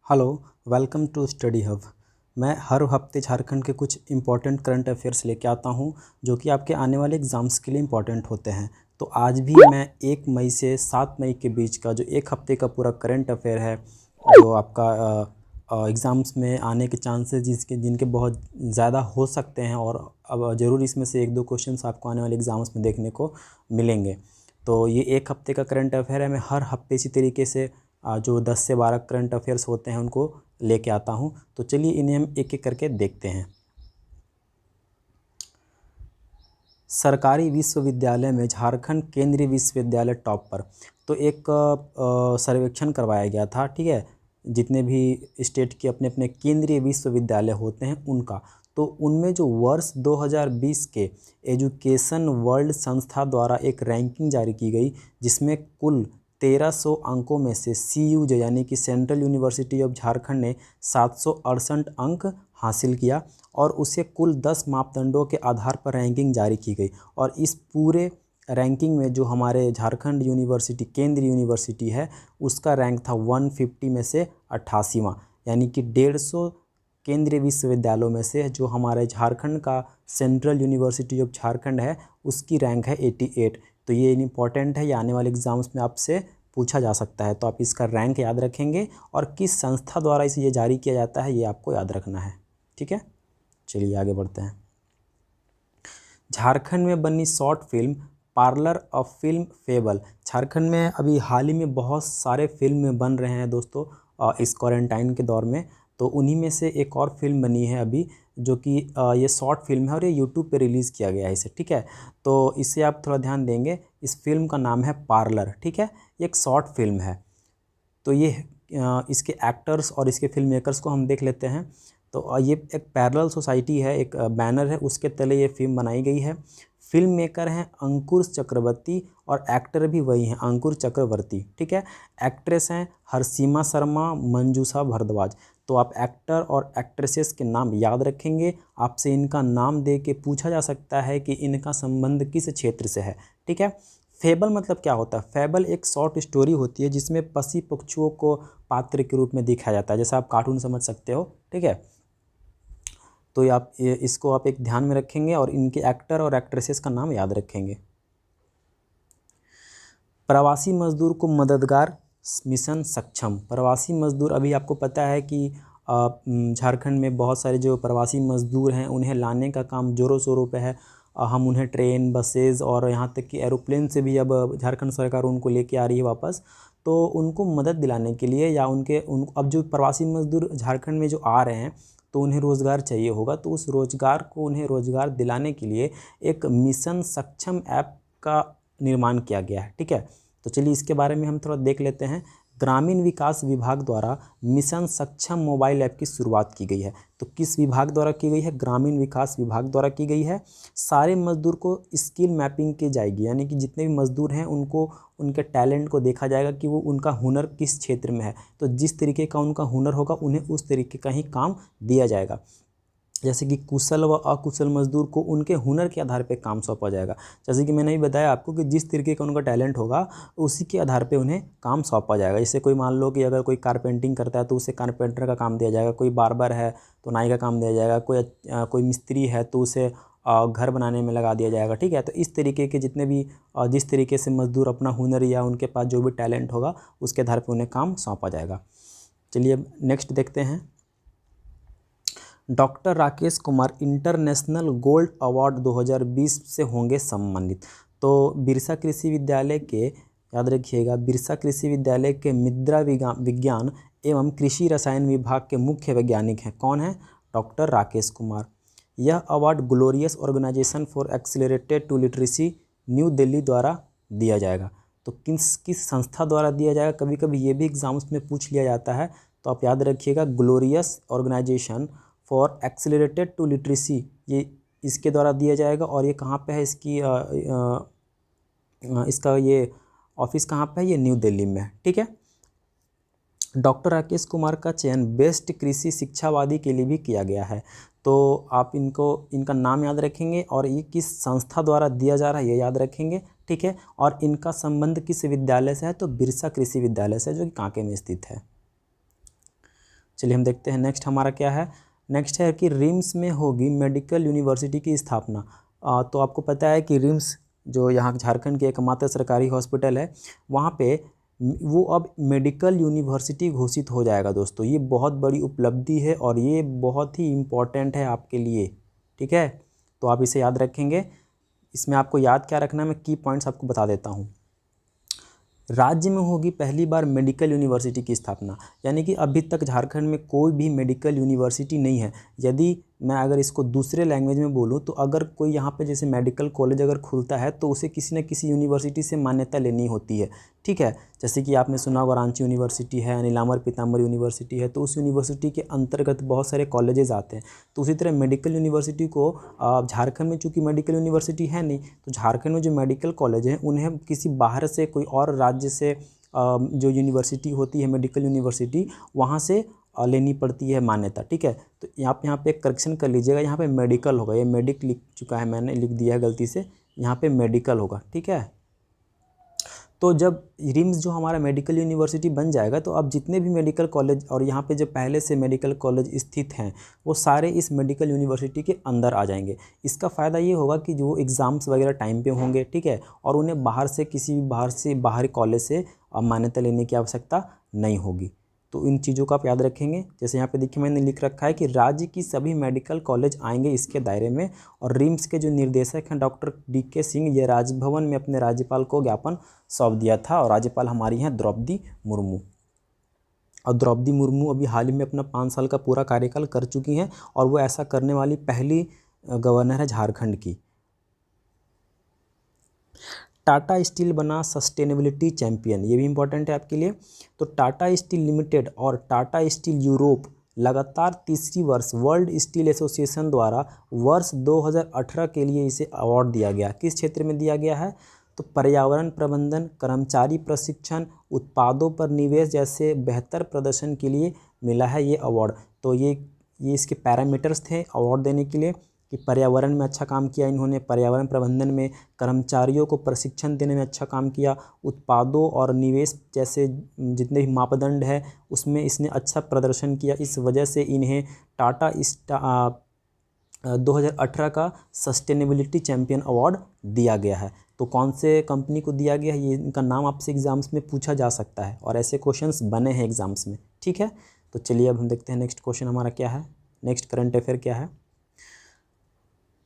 Hello, welcome to study hub. मैं हर हफ्ते झारखंड के कुछ इम्पोर्टेंट करंट अफेयर्स लेके आता हूं जो कि आपके आने वाले एग्ज़ाम्स के लिए इम्पोर्टेंट होते हैं। तो आज भी मैं 1 मई से 7 मई के बीच का जो एक हफ्ते का पूरा करंट अफेयर है, जो आपका एग्ज़ाम्स में आने के चांसेस जिनके बहुत ज़्यादा हो सकते हैं, और अब ज़रूर इसमें से 1-2 क्वेश्चंस आपको आने वाले एग्ज़ाम्स में देखने को मिलेंगे। तो ये एक हफ्ते का करंट अफेयर है। मैं हर हफ्ते इसी तरीके से जो 10 से 12 करंट अफेयर्स होते हैं उनको लेके आता हूं। तो चलिए इन्हें हम एक एक करके देखते हैं। सरकारी विश्वविद्यालय में झारखंड केंद्रीय विश्वविद्यालय टॉप पर। तो एक सर्वेक्षण करवाया गया था, ठीक है, जितने भी स्टेट के अपने अपने केंद्रीय विश्वविद्यालय होते हैं उनका। तो उनमें जो वर्ष 2020 के एजुकेशन वर्ल्ड संस्था द्वारा एक रैंकिंग जारी की गई, जिसमें कुल 1300 अंकों में से CUJ यानी कि सेंट्रल यूनिवर्सिटी ऑफ झारखंड ने 768 अंक हासिल किया, और उसे कुल 10 मापदंडों के आधार पर रैंकिंग जारी की गई। और इस पूरे रैंकिंग में जो हमारे झारखंड यूनिवर्सिटी केंद्रीय यूनिवर्सिटी है, उसका रैंक था 150 में से 88वां, यानी कि 150 केंद्रीय विश्वविद्यालयों में से जो हमारे झारखंड का सेंट्रल यूनिवर्सिटी ऑफ झारखंड है, उसकी रैंक है 88। तो ये इम्पॉर्टेंट है, ये आने वाले एग्ज़ाम्स में आपसे पूछा जा सकता है। तो आप इसका रैंक याद रखेंगे और किस संस्था द्वारा इसे ये जारी किया जाता है ये आपको याद रखना है, ठीक है। चलिए आगे बढ़ते हैं। झारखंड में बनी short film parlour of film fable. Jharkhand में अभी हाल ही में बहुत सारे फिल्म बन रहे हैं दोस्तों, इस क्वारंटाइन के दौर में। तो उन्हीं में से एक और फिल्म बनी है अभी, जो कि ये शॉर्ट फिल्म है और ये यूट्यूब पे रिलीज़ किया गया है इसे, ठीक है। तो इसे आप थोड़ा ध्यान देंगे। इस फिल्म का नाम है पार्लर, ठीक है। ये एक शॉर्ट फिल्म है। तो ये इसके एक्टर्स और इसके फिल्म मेकर्स को हम देख लेते हैं। तो ये एक पैरेलल सोसाइटी है, एक बैनर है, उसके तले ये फिल्म बनाई गई है। फिल्म मेकर हैं अंकुर चक्रवर्ती, और एक्टर भी वही हैं, अंकुर चक्रवर्ती, ठीक है। एक्ट्रेस हैं हरसीमा शर्मा, मंजूषा भारद्वाज। तो आप एक्टर और एक्ट्रेसेस के नाम याद रखेंगे। आपसे इनका नाम दे के पूछा जा सकता है कि इनका संबंध किस क्षेत्र से है, ठीक है। फेबल मतलब क्या होता है? फेबल एक शॉर्ट स्टोरी होती है जिसमें पशु पक्षियों को पात्र के रूप में दिखाया जाता है, जैसा आप कार्टून समझ सकते हो, ठीक है। तो इसको आप एक ध्यान में रखेंगे और इनके एक्टर और एक्ट्रेसेस का नाम याद रखेंगे। प्रवासी मजदूर को मददगार मिशन सक्षम। प्रवासी मजदूर, अभी आपको पता है कि झारखंड में बहुत सारे जो प्रवासी मजदूर हैं उन्हें लाने का काम ज़ोरों शोरों पे है। हम उन्हें ट्रेन, बसेज़ और यहाँ तक कि एरोप्लेन से भी अब झारखंड सरकार उनको लेके आ रही है वापस। तो उनको मदद दिलाने के लिए, या अब जो प्रवासी मजदूर झारखंड में जो आ रहे हैं, तो उन्हें रोज़गार चाहिए होगा। तो उस रोज़गार को उन्हें रोज़गार दिलाने के लिए एक मिशन सक्षम ऐप का निर्माण किया गया है, ठीक है। तो चलिए इसके बारे में हम थोड़ा देख लेते हैं। ग्रामीण विकास विभाग द्वारा मिशन सक्षम मोबाइल ऐप की शुरुआत की गई है। तो किस विभाग द्वारा की गई है? ग्रामीण विकास विभाग द्वारा की गई है। सारे मजदूर को स्किल मैपिंग की जाएगी, यानी कि जितने भी मजदूर हैं उनको उनके टैलेंट को देखा जाएगा कि वो उनका हुनर किस क्षेत्र में है। तो जिस तरीके का उनका हुनर होगा उन्हें उस तरीके का ही काम दिया जाएगा। जैसे कि कुशल व अकुशल मजदूर को उनके हुनर के आधार पे काम सौंपा जाएगा। जैसे कि मैंने भी बताया आपको कि जिस तरीके का उनका टैलेंट होगा उसी के आधार पे उन्हें काम सौंपा जाएगा। जैसे कोई मान लो कि अगर कोई कारपेंटिंग करता है तो उसे कारपेंटर का काम दिया जाएगा, कोई बार्बर है तो नाई का काम दिया जाएगा, कोई मिस्त्री है तो उसे घर बनाने में लगा दिया जाएगा, ठीक है। तो इस तरीके के जितने भी जिस तरीके से मजदूर अपना हुनर या उनके पास जो भी टैलेंट होगा उसके आधार पर उन्हें काम सौंपा जाएगा। चलिए अब नेक्स्ट देखते हैं। Doctor Rakesh Kumar international gold award 2020 से होंगे सम्मानित। तो बिरसा कृषि विद्यालय के, याद रखिएगा, बिरसा कृषि विद्यालय के मृदा विज्ञान एवं कृषि रसायन विभाग के मुख्य वैज्ञानिक हैं। कौन है? डॉक्टर राकेश कुमार। यह award Glorious Organisation for Accelerated to Literacy New Delhi द्वारा दिया जाएगा। तो किस संस्था द्वारा दिया जाएगा? कभी कभी ये भी एग्जाम्स में पूछ लिया जाता है, तो आप याद रखिएगा, Glorious Organisation for Accelerated to Literacy, ये इसके द्वारा दिया जाएगा। और ये कहाँ पे है? इसका ये ऑफिस कहाँ पे है? ये न्यू दिल्ली में है, ठीक है। डॉक्टर राकेश कुमार का चयन बेस्ट कृषि शिक्षावादी के लिए भी किया गया है। तो आप इनका नाम याद रखेंगे और ये किस संस्था द्वारा दिया जा रहा है ये याद रखेंगे, ठीक है। और इनका संबंध किस विद्यालय से है? तो बिरसा कृषि विद्यालय से, जो कि कांके में स्थित है। चलिए हम देखते हैं नेक्स्ट हमारा क्या है। नेक्स्ट है कि रिम्स में होगी मेडिकल यूनिवर्सिटी की स्थापना। तो आपको पता है कि रिम्स जो यहाँ झारखंड की एकमात्र सरकारी हॉस्पिटल है, वहाँ पे वो अब मेडिकल यूनिवर्सिटी घोषित हो जाएगा दोस्तों। ये बहुत बड़ी उपलब्धि है और ये बहुत ही इम्पॉर्टेंट है आपके लिए, ठीक है। तो आप इसे याद रखेंगे। इसमें आपको याद क्या रखना है, मैं की पॉइंट्स आपको बता देता हूँ। राज्य में होगी पहली बार मेडिकल यूनिवर्सिटी की स्थापना, यानी कि अभी तक झारखंड में कोई भी मेडिकल यूनिवर्सिटी नहीं है। यदि मैं अगर इसको दूसरे लैंग्वेज में बोलूँ तो अगर कोई यहाँ पे जैसे मेडिकल कॉलेज अगर खुलता है तो उसे किसी न किसी यूनिवर्सिटी से मान्यता लेनी होती है, ठीक है। जैसे कि आपने सुना होगा रांची यूनिवर्सिटी है, नीलांबर पीताम्बर यूनिवर्सिटी है, तो उस यूनिवर्सिटी के अंतर्गत बहुत सारे कॉलेजेस आते हैं। तो उसी तरह मेडिकल यूनिवर्सिटी को झारखंड में चूँकि मेडिकल यूनिवर्सिटी है नहीं, तो झारखंड में जो मेडिकल कॉलेज हैं उन्हें किसी बाहर से कोई और राज्य से जो यूनिवर्सिटी होती है मेडिकल यूनिवर्सिटी, वहाँ से लेनी पड़ती है मान्यता, ठीक है। तो यहाँ पे एक करेक्शन कर लीजिएगा, यहाँ पे मेडिकल होगा, ये मेडिक लिख चुका है मैंने, लिख दिया है गलती से, यहाँ पे मेडिकल होगा, ठीक है। तो जब रिम्स जो हमारा मेडिकल यूनिवर्सिटी बन जाएगा तो अब जितने भी मेडिकल कॉलेज और यहाँ पे जो पहले से मेडिकल कॉलेज स्थित हैं वो सारे इस मेडिकल यूनिवर्सिटी के अंदर आ जाएंगे। इसका फ़ायदा ये होगा कि जो एग्ज़ाम्स वगैरह टाइम पे होंगे, ठीक है, और उन्हें बाहर से किसी भी बाहरी कॉलेज से मान्यता लेने की आवश्यकता नहीं होगी। तो इन चीज़ों का आप याद रखेंगे। जैसे यहाँ पे देखिए मैंने लिख रखा है कि राज्य की सभी मेडिकल कॉलेज आएंगे इसके दायरे में, और रिम्स के जो निर्देशक हैं डॉक्टर DK सिंह, ये राजभवन में अपने राज्यपाल को ज्ञापन सौंप दिया था, और राज्यपाल हमारी हैं द्रौपदी मुर्मू। और द्रौपदी मुर्मू अभी हाल ही में अपना 5 साल का पूरा कार्यकाल कर चुकी हैं, और वो ऐसा करने वाली पहली गवर्नर है झारखंड की। टाटा स्टील बना सस्टेनेबिलिटी चैंपियन, ये भी इम्पोर्टेंट है आपके लिए। तो टाटा स्टील लिमिटेड और टाटा स्टील यूरोप लगातार तीसरी वर्ष वर्ल्ड स्टील एसोसिएशन द्वारा वर्ष 2018 के लिए इसे अवार्ड दिया गया। किस क्षेत्र में दिया गया है? तो पर्यावरण प्रबंधन, कर्मचारी प्रशिक्षण, उत्पादों पर निवेश जैसे बेहतर प्रदर्शन के लिए मिला है ये अवार्ड। तो ये इसके पैरामीटर्स थे अवार्ड देने के लिए कि पर्यावरण में अच्छा काम किया इन्होंने, पर्यावरण प्रबंधन में, कर्मचारियों को प्रशिक्षण देने में अच्छा काम किया, उत्पादों और निवेश जैसे जितने भी मापदंड है उसमें इसने अच्छा प्रदर्शन किया। इस वजह से इन्हें टाटा 2018 का सस्टेनेबिलिटी चैंपियन अवार्ड दिया गया है। तो कौन से कंपनी को दिया गया है, ये इनका नाम आपसे एग्ज़ाम्स में पूछा जा सकता है, और ऐसे क्वेश्चंस बने हैं एग्ज़ाम्स में, ठीक है। तो चलिए अब हम देखते हैं नेक्स्ट क्वेश्चन हमारा क्या है, नेक्स्ट करंट अफेयर क्या है।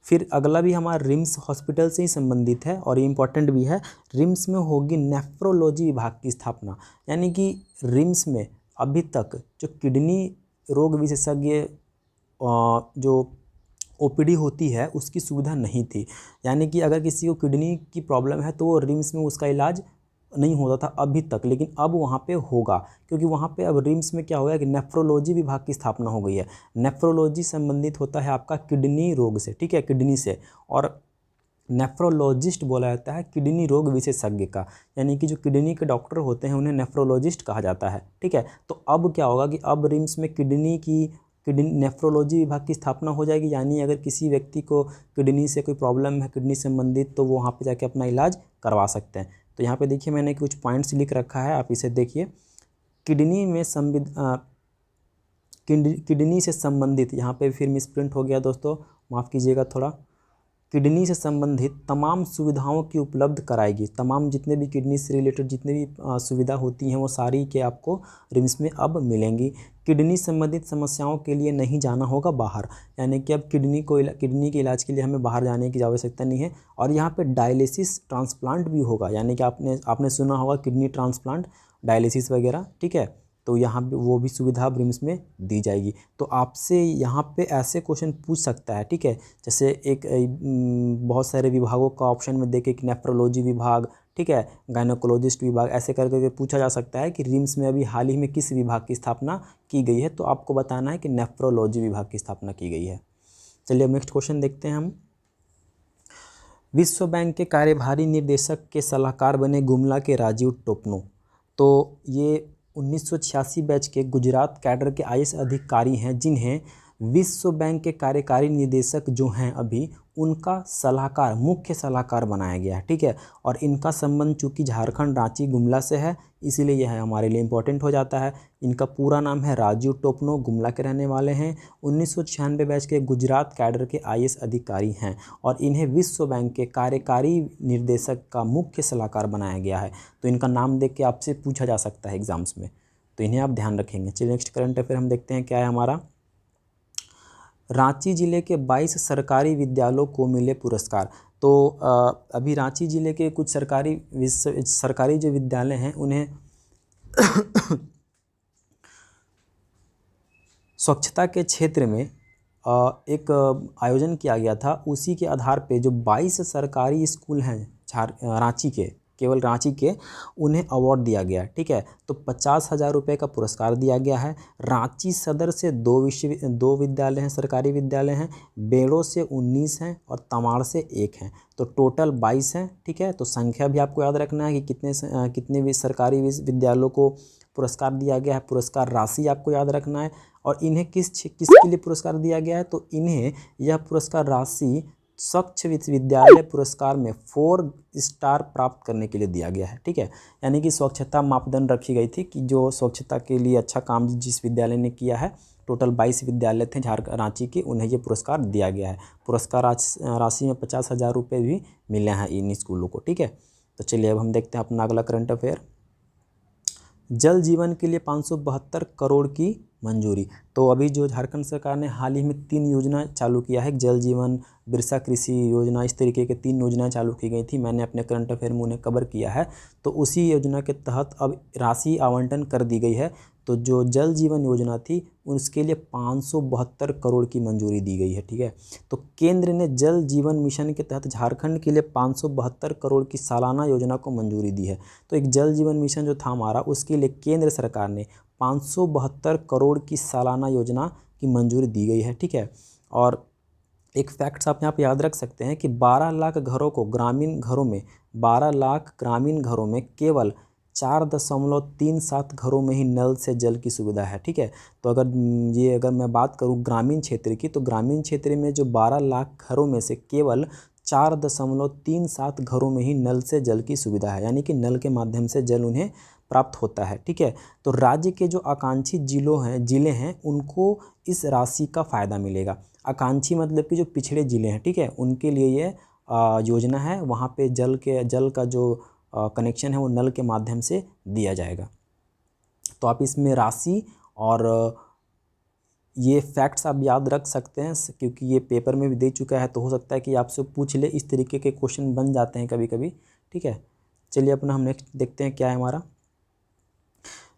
फिर अगला भी हमारा रिम्स हॉस्पिटल से ही संबंधित है और ये इम्पॉर्टेंट भी है। रिम्स में होगी नेफ्रोलॉजी विभाग की स्थापना, यानी कि रिम्स में अभी तक जो किडनी रोग विशेषज्ञ जो OPD होती है उसकी सुविधा नहीं थी। यानी कि अगर किसी को किडनी की प्रॉब्लम है तो वो रिम्स में उसका इलाज नहीं होता था अभी तक, लेकिन अब वहाँ पे होगा, क्योंकि वहाँ पे अब रिम्स में क्या हो गया कि नेफ्रोलॉजी विभाग की स्थापना हो गई है। नेफ्रोलॉजी संबंधित होता है आपका किडनी रोग से, ठीक है, किडनी से, और नेफ्रोलॉजिस्ट बोला जाता है किडनी रोग विशेषज्ञ का, यानी कि जो किडनी के डॉक्टर होते हैं उन्हें नेफ्रोलॉजिस्ट कहा जाता है, ठीक है। तो अब क्या होगा कि अब रिम्स में किडनी नेफ्रोलॉजी विभाग की स्थापना हो जाएगी, यानी अगर किसी व्यक्ति को किडनी से कोई प्रॉब्लम है, किडनी संबंधित, तो वो वहाँ पे जाके अपना इलाज करवा सकते हैं। तो यहाँ पे देखिए मैंने कुछ पॉइंट्स लिख रखा है, आप इसे देखिए। किडनी में किडनी से संबंधित, यहाँ पे फिर मिसप्रिंट हो गया दोस्तों, माफ़ कीजिएगा थोड़ा। किडनी से संबंधित तमाम सुविधाओं की उपलब्ध कराएगी। तमाम जितने भी किडनी से रिलेटेड जितने भी सुविधा होती हैं वो सारी के आपको रिम्स में अब मिलेंगी। किडनी संबंधित समस्याओं के लिए नहीं जाना होगा बाहर, यानी कि अब किडनी के इलाज के लिए हमें बाहर जाने की आवश्यकता नहीं है। और यहाँ पे डायलिसिस ट्रांसप्लांट भी होगा, यानी कि आपने सुना होगा किडनी ट्रांसप्लांट, डायलिसिस वगैरह, ठीक है। तो यहाँ पे वो भी सुविधा रिम्स में दी जाएगी। तो आपसे यहाँ पे ऐसे क्वेश्चन पूछ सकता है, ठीक है, जैसे एक बहुत सारे विभागों का ऑप्शन में देखे कि नेफ्रोलॉजी विभाग, ठीक है, गायनोकोलॉजिस्ट विभाग, ऐसे करके पूछा जा सकता है कि रिम्स में अभी हाल ही में किस विभाग की स्थापना की गई है। तो आपको बताना है कि नेफ्रोलॉजी विभाग की स्थापना की गई है। चलिए अब नेक्स्ट क्वेश्चन देखते हैं हम। विश्व बैंक के कार्यकारी निर्देशक के सलाहकार बने गुमला के राजीव टोपनो। तो ये 1986 बैच के गुजरात कैडर के IAS अधिकारी हैं जिन्हें विश्व बैंक के कार्यकारी निदेशक जो हैं अभी, उनका सलाहकार, मुख्य सलाहकार बनाया गया है, ठीक है। और इनका संबंध चूँकि झारखंड रांची गुमला से है, इसीलिए यह हमारे लिए इम्पोर्टेंट हो जाता है। इनका पूरा नाम है राजीव टोपनो, गुमला के रहने वाले हैं। 1996 बैच के गुजरात कैडर के IAS अधिकारी हैं और इन्हें विश्व बैंक के कार्यकारी निर्देशक का मुख्य सलाहकार बनाया गया है। तो इनका नाम देख के आपसे पूछा जा सकता है एग्जाम्स में, तो इन्हें आप ध्यान रखेंगे। चलिए नेक्स्ट करंट अफेयर हम देखते हैं क्या है हमारा। रांची जिले के 22 सरकारी विद्यालयों को मिले पुरस्कार। तो अभी रांची जिले के कुछ सरकारी जो विद्यालय हैं उन्हें स्वच्छता के क्षेत्र में एक आयोजन किया गया था। उसी के आधार पे जो 22 सरकारी स्कूल हैं रांची के, केवल रांची के, उन्हें अवार्ड दिया गया, ठीक है। तो 50,000 रुपये का पुरस्कार दिया गया है। रांची सदर से 2 विद्यालय हैं, सरकारी विद्यालय हैं। बेड़ो से 19 हैं और तमाड़ से 1 हैं, तो टोटल 22 हैं, ठीक है। तो संख्या भी आपको याद रखना है कि कितने भी सरकारी विद्यालयों को पुरस्कार दिया गया है। पुरस्कार राशि आपको याद रखना है। और इन्हें किसके लिए पुरस्कार दिया गया है, तो इन्हें यह पुरस्कार राशि स्वच्छ विद्यालय पुरस्कार में 4 स्टार प्राप्त करने के लिए दिया गया है, ठीक है। यानी कि स्वच्छता मापदंड रखी गई थी कि जो स्वच्छता के लिए अच्छा काम जिस विद्यालय ने किया है, टोटल 22 विद्यालय थे रांची के, उन्हें ये पुरस्कार दिया गया है। पुरस्कार राशि में 50,000 रुपये भी मिले हैं इन स्कूलों को, ठीक है। तो चलिए अब हम देखते हैं अपना अगला करंट अफेयर। जल जीवन के लिए 572 करोड़ की मंजूरी। तो अभी जो झारखंड सरकार ने हाल ही में 3 योजना चालू किया है, जल जीवन, बिरसा कृषि योजना, इस तरीके के 3 योजनाएं चालू की गई थी। मैंने अपने करंट अफेयर में उन्हें कवर किया है। तो उसी योजना के तहत अब राशि आवंटन कर दी गई है। तो जो जल जीवन योजना थी उसके लिए 572 करोड़ की मंजूरी दी गई है, ठीक है। तो केंद्र ने जल जीवन मिशन के तहत झारखंड के लिए 572 करोड़ की सालाना योजना को मंजूरी दी है। तो एक जल जीवन मिशन जो था हमारा, उसके लिए केंद्र सरकार ने 572 करोड़ की सालाना योजना की मंजूरी दी गई है, ठीक है। और एक फैक्ट्स आप यहाँ पे याद रख सकते हैं कि 12 लाख घरों को, ग्रामीण घरों में, 12 लाख ग्रामीण घरों में केवल 4.37 घरों में ही नल से जल की सुविधा है, ठीक है। तो अगर मैं बात करूँ ग्रामीण क्षेत्र की, तो ग्रामीण क्षेत्र में जो 12 लाख घरों में से केवल 4.37 घरों में ही नल से जल की सुविधा है, यानी कि नल के माध्यम से जल उन्हें प्राप्त होता है, ठीक है। तो राज्य के जो आकांक्षी जिले हैं उनको इस राशि का फ़ायदा मिलेगा। आकांक्षी मतलब कि जो पिछड़े ज़िले हैं, ठीक है, उनके लिए ये योजना है। वहाँ पे जल का जो कनेक्शन है वो नल के माध्यम से दिया जाएगा। तो आप इसमें राशि और ये फैक्ट्स आप याद रख सकते हैं, क्योंकि ये पेपर में भी दे चुका है। तो हो सकता है कि आपसे पूछ ले, इस तरीके के क्वेश्चन बन जाते हैं कभी कभी, ठीक है। चलिए अपना हम नेक्स्ट देखते हैं क्या है हमारा।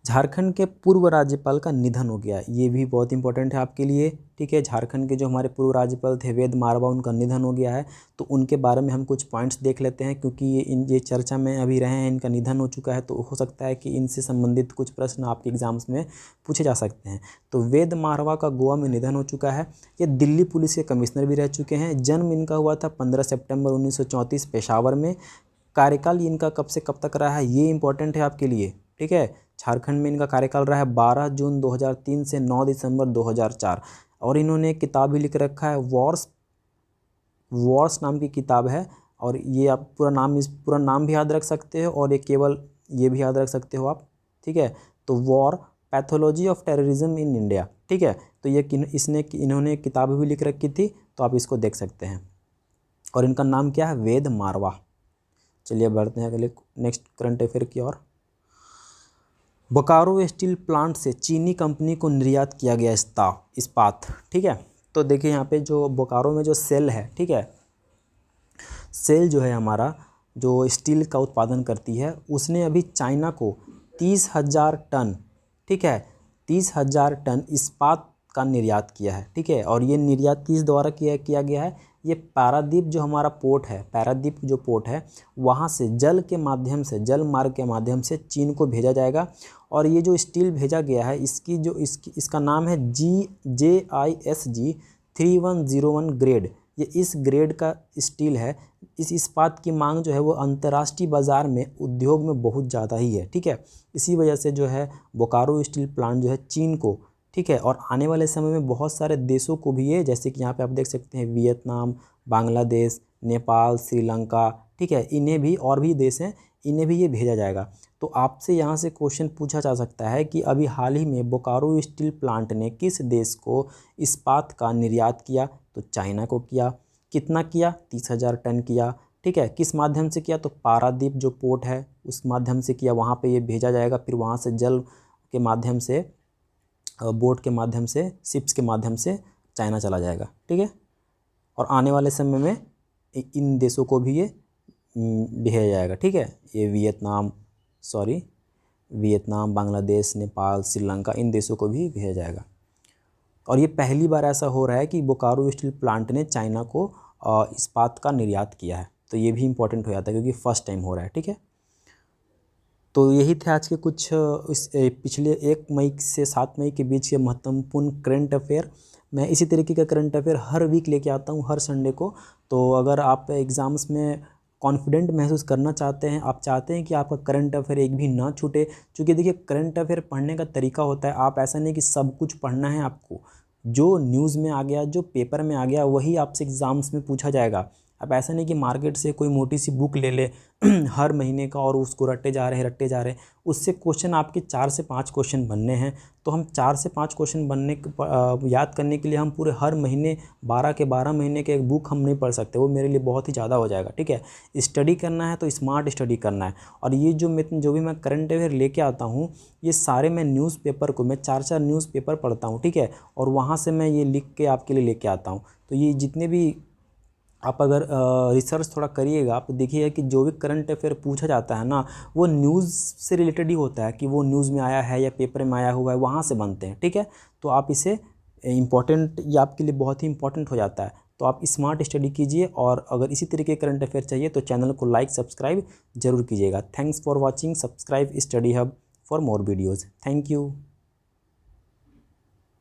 झारखंड के पूर्व राज्यपाल का निधन हो गया, ये भी बहुत इंपॉर्टेंट है आपके लिए, ठीक है। झारखंड के जो हमारे पूर्व राज्यपाल थे वेद मारवा, उनका निधन हो गया है। तो उनके बारे में हम कुछ पॉइंट्स देख लेते हैं, क्योंकि ये चर्चा में अभी रहे हैं, इनका निधन हो चुका है। तो हो सकता है कि इनसे संबंधित कुछ प्रश्न आपके एग्जाम्स में पूछे जा सकते हैं। तो वेद मारवा का गोवा में निधन हो चुका है। ये दिल्ली पुलिस के कमिश्नर भी रह चुके हैं। जन्म इनका हुआ था 15 सितंबर 1934 पेशावर में। कार्यकाल इनका कब से कब तक रहा है, ये इंपॉर्टेंट है आपके लिए, ठीक है। झारखंड में इनका कार्यकाल रहा है 12 जून 2003 से 9 दिसंबर 2004। और इन्होंने एक किताब भी लिख रखा है, वॉर्स नाम की किताब है। और ये आप पूरा नाम भी याद रख सकते हो, और ये भी याद रख सकते हो आप, ठीक है। तो war, pathology of terrorism in India, ठीक है। तो ये इन्होंने किताब भी लिख रखी थी, तो आप इसको देख सकते हैं। और इनका नाम क्या है, वेद मारवा। चलिए बढ़ते हैं अगले नेक्स्ट करंट अफेयर की ओर। बोकारो स्टील प्लांट से चीनी कंपनी को निर्यात किया गया इस्पात, ठीक है। तो देखिए यहाँ पे जो बोकारो में जो सेल है, ठीक है, सेल जो है हमारा जो स्टील का उत्पादन करती है, उसने अभी चाइना को 30,000 टन, ठीक है, 30,000 टन इस्पात का निर्यात किया है, ठीक है। और ये निर्यात किस द्वारा किया गया है, ये पारादीप जो हमारा पोर्ट है, पारादीप जो पोर्ट है, वहाँ से जल मार्ग के माध्यम से चीन को भेजा जाएगा। और ये जो स्टील भेजा गया है, इसका नाम है JISG 3101 ग्रेड। ये इस ग्रेड का स्टील है। इस इस्पात की मांग जो है वो अंतर्राष्ट्रीय बाज़ार में उद्योग में बहुत ज़्यादा ही है, ठीक है। इसी वजह से जो है बोकारो स्टील प्लांट जो है चीन को ठीक है। और आने वाले समय में बहुत सारे देशों को भी ये, जैसे कि यहाँ पे आप देख सकते हैं वियतनाम, बांग्लादेश, नेपाल, श्रीलंका, ठीक है, इन्हें भी, और भी देश हैं, इन्हें भी ये भेजा जाएगा। तो आपसे यहाँ से क्वेश्चन पूछा जा सकता है कि अभी हाल ही में बोकारो स्टील प्लांट ने किस देश को इस्पात का निर्यात किया? तो चाइना को किया। कितना किया? 30,000 टन किया। ठीक है। किस माध्यम से किया? तो पारादीप जो पोर्ट है उस माध्यम से किया, वहाँ पे ये भेजा जाएगा, फिर वहाँ से जल के माध्यम से, बोट के माध्यम से, शिप्स के माध्यम से चाइना चला जाएगा। ठीक है। और आने वाले समय में इन देशों को भी ये भेजा जाएगा। ठीक है। ये वियतनाम, बांग्लादेश, नेपाल, श्रीलंका, इन देशों को भी भेजा जाएगा। और ये पहली बार ऐसा हो रहा है कि बोकारो स्टील प्लांट ने चाइना को इस्पात का निर्यात किया है। तो ये भी इम्पोर्टेंट हो जाता है क्योंकि फर्स्ट टाइम हो रहा है। ठीक है। तो यही थे आज के कुछ इस पिछले 1 मई से 7 मई के बीच के महत्वपूर्ण करंट अफेयर। मैं इसी तरीके का करंट अफेयर हर वीक लेके आता हूँ, हर संडे को। तो अगर आप एग्ज़ाम्स में कॉन्फिडेंट महसूस करना चाहते हैं, आप चाहते हैं कि आपका करंट अफेयर एक भी ना छूटे, क्योंकि देखिए करंट अफेयर पढ़ने का तरीका होता है, आप ऐसा नहीं कि सब कुछ पढ़ना है आपको। जो न्यूज़ में आ गया, जो पेपर में आ गया, वही आपसे एग्ज़ाम्स में पूछा जाएगा। अब ऐसा नहीं कि मार्केट से कोई मोटी सी बुक ले ले हर महीने का और उसको रट्टे जा रहे हैं, उससे क्वेश्चन आपके 4 से 5 क्वेश्चन बनने हैं। तो हम 4 से 5 क्वेश्चन याद करने के लिए हम पूरे हर महीने 12 के 12 महीने के एक बुक हम नहीं पढ़ सकते, वो मेरे लिए बहुत ही ज़्यादा हो जाएगा। ठीक है। स्टडी करना है तो स्मार्ट स्टडी करना है। और ये जो भी मैं करंट अफेयर लेके आता हूँ, ये सारे मैं न्यूज़पेपर को, मैं 4 न्यूज़पेपर पढ़ता हूँ। ठीक है। और वहाँ से मैं ये लिख के आपके लिए लेके आता हूँ। तो ये जितने भी आप अगर रिसर्च थोड़ा करिएगा, आप देखिएगा कि जो भी करंट अफेयर पूछा जाता है ना, वो न्यूज़ से रिलेटेड ही होता है, कि वो न्यूज़ में आया है या पेपर में आया हुआ है, वहाँ से बनते हैं। ठीक है। तो आप इसे इम्पॉर्टेंट, ये आपके लिए बहुत ही इंपॉर्टेंट हो जाता है। तो आप स्मार्ट स्टडी कीजिए, और अगर इसी तरीके करंट अफेयर चाहिए तो चैनल को लाइक सब्सक्राइब जरूर कीजिएगा। Thanks for watching. Subscribe study hub for more videos. Thank you.